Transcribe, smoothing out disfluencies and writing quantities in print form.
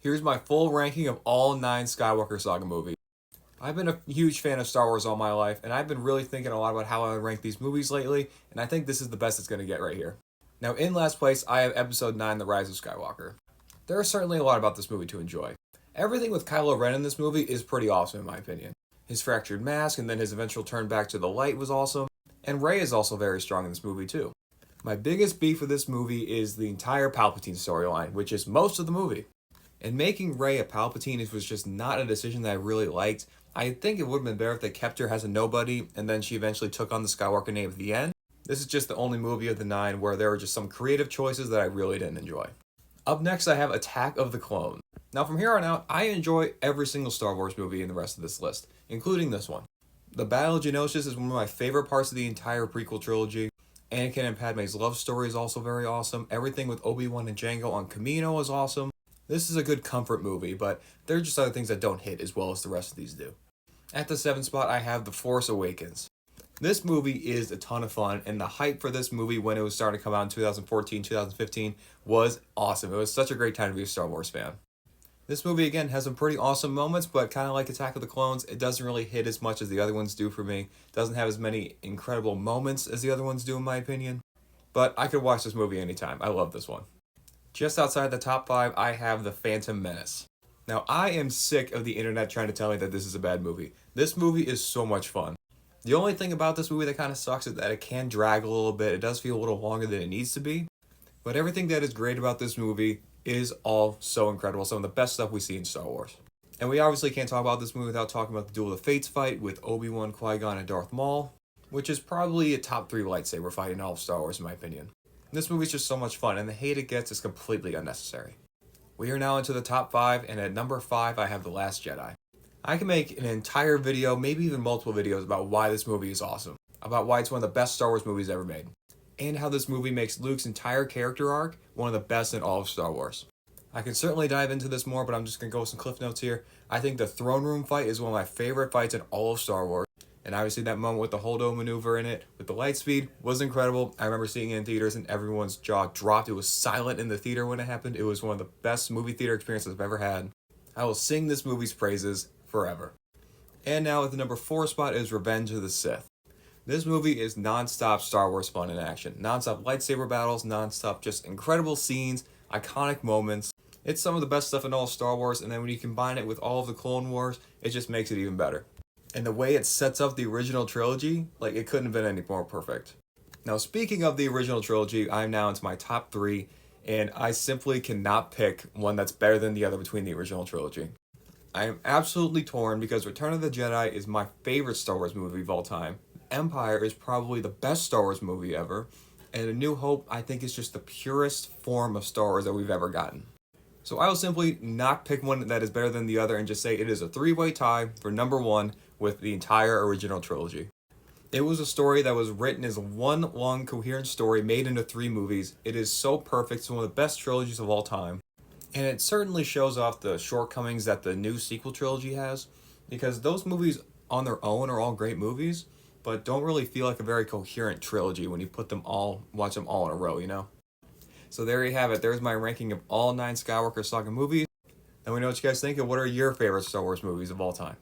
Here's my full ranking of all 9 Skywalker Saga movies. I've been a huge fan of Star Wars all my life, and I've been really thinking a lot about how I would rank these movies lately, and I think this is the best it's going to get right here. Now, in last place, I have Episode 9, The Rise of Skywalker. There is certainly a lot about this movie to enjoy. Everything with Kylo Ren in this movie is pretty awesome in my opinion. His fractured mask and then his eventual turn back to the light was awesome, and Rey is also very strong in this movie too. My biggest beef with this movie is the entire Palpatine storyline, which is most of the movie. And making Rey a Palpatine was just not a decision that I really liked. I think it would have been better if they kept her as a nobody, and then she eventually took on the Skywalker name at the end. This is just the only movie of the 9 where there were just some creative choices that I really didn't enjoy. Up next, I have Attack of the Clones. Now from here on out, I enjoy every single Star Wars movie in the rest of this list, including this one. The Battle of Geonosis is one of my favorite parts of the entire prequel trilogy. Anakin and Padme's love story is also very awesome. Everything with Obi-Wan and Jango on Kamino is awesome. This is a good comfort movie, but there are just other things that don't hit as well as the rest of these do. At the 7th spot, I have The Force Awakens. This movie is a ton of fun, and the hype for this movie when it was starting to come out in 2014, 2015 was awesome. It was such a great time to be a Star Wars fan. This movie, again, has some pretty awesome moments, but kind of like Attack of the Clones, it doesn't really hit as much as the other ones do for me. It doesn't have as many incredible moments as the other ones do, in my opinion. But I could watch this movie anytime. I love this one. Just outside the top 5, I have The Phantom Menace. Now, I am sick of the internet trying to tell me that this is a bad movie. This movie is so much fun. The only thing about this movie that kind of sucks is that it can drag a little bit. It does feel a little longer than it needs to be. But everything that is great about this movie is all so incredible. Some of the best stuff we see in Star Wars. And we obviously can't talk about this movie without talking about the Duel of the Fates fight with Obi-Wan, Qui-Gon, and Darth Maul, which is probably a top 3 lightsaber fight in all of Star Wars in my opinion. This movie is just so much fun, and the hate it gets is completely unnecessary. We are now into the top 5, and at number 5 I have The Last Jedi. I can make an entire video, maybe even multiple videos, about why this movie is awesome, about why it's one of the best Star Wars movies ever made, and how this movie makes Luke's entire character arc one of the best in all of Star Wars. I can certainly dive into this more, but I'm just going to go with some cliff notes here. I think the throne room fight is one of my favorite fights in all of Star Wars. And obviously that moment with the Holdo maneuver in it, with the light speed, was incredible. I remember seeing it in theaters and everyone's jaw dropped. It was silent in the theater when it happened. It was one of the best movie theater experiences I've ever had. I will sing this movie's praises forever. And now at the number 4 spot is Revenge of the Sith. This movie is non-stop Star Wars fun in action. Non-stop lightsaber battles, non-stop just incredible scenes, iconic moments. It's some of the best stuff in all of Star Wars, and then when you combine it with all of the Clone Wars, it just makes it even better. And the way it sets up the original trilogy, like it couldn't have been any more perfect. Now speaking of the original trilogy, I'm now into my top 3, and I simply cannot pick one that's better than the other between the original trilogy. I am absolutely torn because Return of the Jedi is my favorite Star Wars movie of all time. Empire is probably the best Star Wars movie ever, and A New Hope I think is just the purest form of Star Wars that we've ever gotten. So I will simply not pick one that is better than the other and just say it is a 3-way tie for number 1 with the entire original trilogy. It was a story that was written as one long coherent story made into 3 movies. It is so perfect. It's one of the best trilogies of all time. And it certainly shows off the shortcomings that the new sequel trilogy has, because those movies on their own are all great movies, but don't really feel like a very coherent trilogy when you watch them all in a row, you know? So there you have it. There's my ranking of all 9 Skywalker Saga movies. Let me know what you guys think and what are your favorite Star Wars movies of all time.